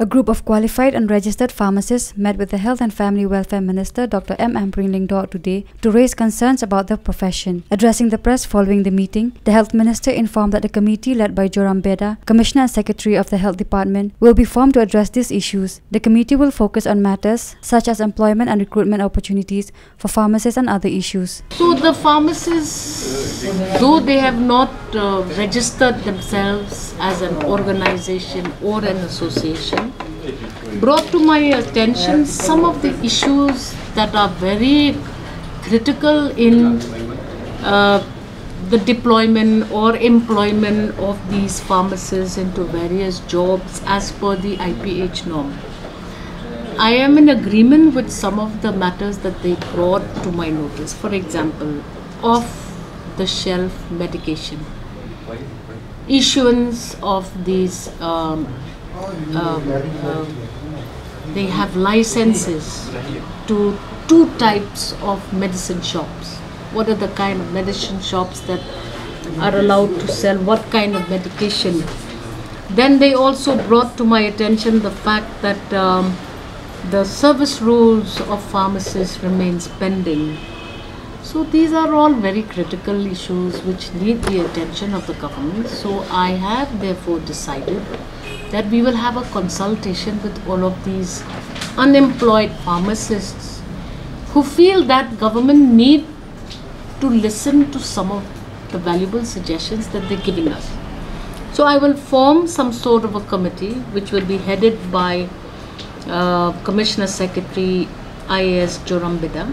A group of qualified and registered pharmacists met with the Health and Family Welfare Minister Dr. M. Ambreen-Lingdor today to raise concerns about the profession. Addressing the press following the meeting, the Health Minister informed that the committee led by Joram Beda, Commissioner and Secretary of the Health Department, will be formed to address these issues. The committee will focus on matters such as employment and recruitment opportunities for pharmacists and other issues. So the pharmacists, though they have not registered themselves as an organization or an association, brought to my attention some of the issues that are very critical in the deployment or employment of these pharmacists into various jobs as per the IPH norm. I am in agreement with some of the matters that they brought to my notice. For example, off-the-shelf medication, issuance of these they have licenses to 2 types of medicine shops. What are the kind of medicine shops that are allowed to sell what kind of medication? Then they also brought to my attention the fact that the service rules of pharmacists remains pending. So these are all very critical issues which need the attention of the government. So I have therefore decided that we will have a consultation with all of these unemployed pharmacists who feel that government need to listen to some of the valuable suggestions that they're giving us. So I will form some sort of a committee which will be headed by Commissioner Secretary IAS Joram Beda,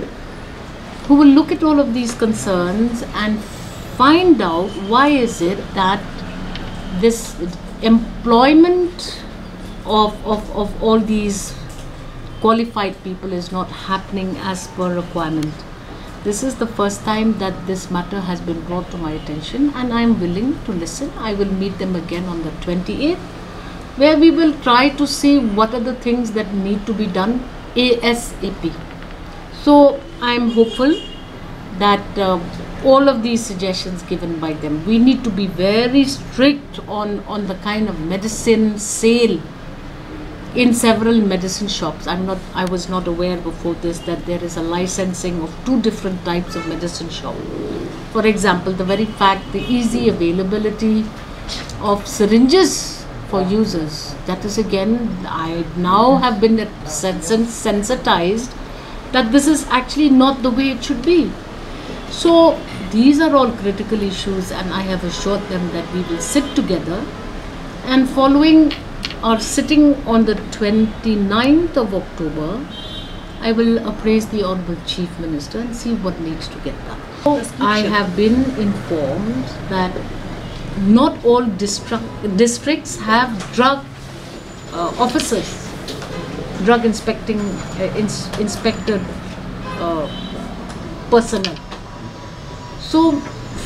who will look at all of these concerns and find out why is it that this employment of all these qualified people is not happening as per requirement. This is the first time that this matter has been brought to my attention, and I am willing to listen. I will meet them again on the 28th, where we will try to see what are the things that need to be done ASAP. So I am hopeful that all of these suggestions given by them, we need to be very strict on the kind of medicine sale in several medicine shops. I was not aware before this that there is a licensing of 2 different types of medicine shop. For example, the very fact, the easy availability of syringes for users, that is again, I now have been sensitized that this is actually not the way it should be. So these are all critical issues, and I have assured them that we will sit together, and following our sitting on the 29th of October, I will appraise the Honorable Chief Minister and see what needs to get done. I have been informed that not all districts have drug officers, drug inspector personnel. So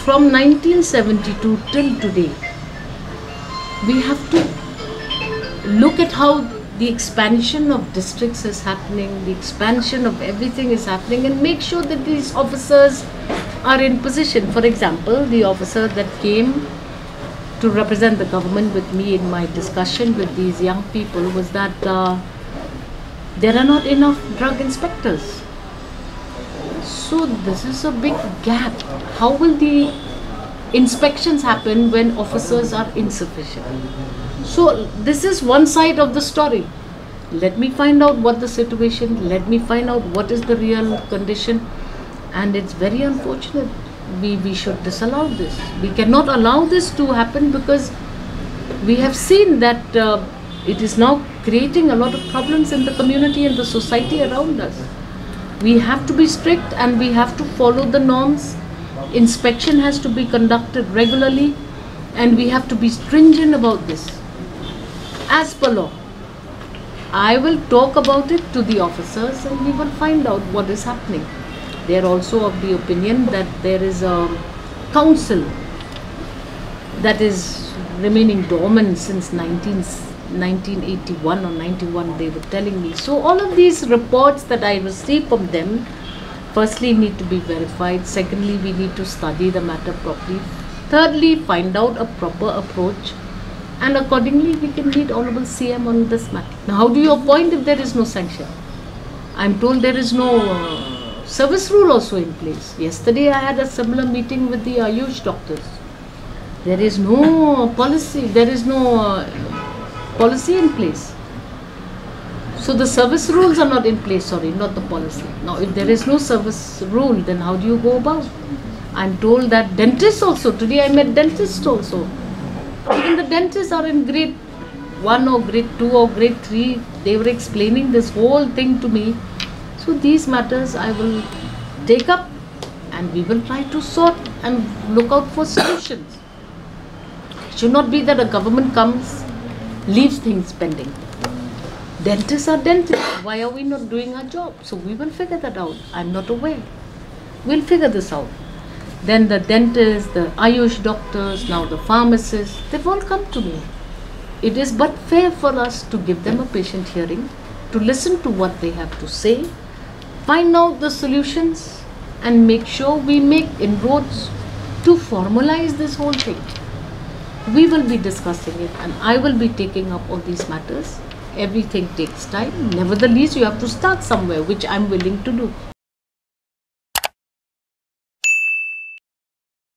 from 1972 till today, we have to look at how the expansion of districts is happening, the expansion of everything is happening, and make sure that these officers are in position. For example, the officer that came to represent the government with me in my discussion with these young people was that there are not enough drug inspectors. So this is a big gap. How will the inspections happen when officers are insufficient? So this is one side of the story. Let me find out what the situation, let me find out what is the real condition, and it's very unfortunate. We should disallow this. We cannot allow this to happen, because we have seen that it is now creating a lot of problems in the community and the society around us. We have to be strict and we have to follow the norms. Inspection has to be conducted regularly, and we have to be stringent about this as per law. I will talk about it to the officers, and we will find out what is happening. They are also of the opinion that there is a council that is remaining dormant since 1981 or 91, they were telling me. So all of these reports that I receive from them, firstly need to be verified, secondly we need to study the matter properly, thirdly find out a proper approach and accordingly we can meet Honorable CM on this matter. Now, how do you appoint if there is no sanction? I'm told there is no service rule also in place. Yesterday I had a similar meeting with the Ayush doctors. There is no policy, policy in place. So the service rules are not in place, sorry, not the policy. Now if there is no service rule, then how do you go about? I'm told that dentists also, today I met dentists also. Even the dentists are in grade 1 or grade 2 or grade 3. They were explaining this whole thing to me. So these matters I will take up and we will try to sort and look out for solutions. It should not be that a government comes, leaves things pending. Dentists are dentists. Why are we not doing our job? So we will figure that out. I'm not aware. We'll figure this out. Then the dentists, the Ayush doctors, now the pharmacists, they've all come to me. It is but fair for us to give them a patient hearing, to listen to what they have to say, find out the solutions and make sure we make inroads to formalize this whole thing. We will be discussing it and I will be taking up all these matters. Everything takes time. Nevertheless, you have to start somewhere, which I'm willing to do.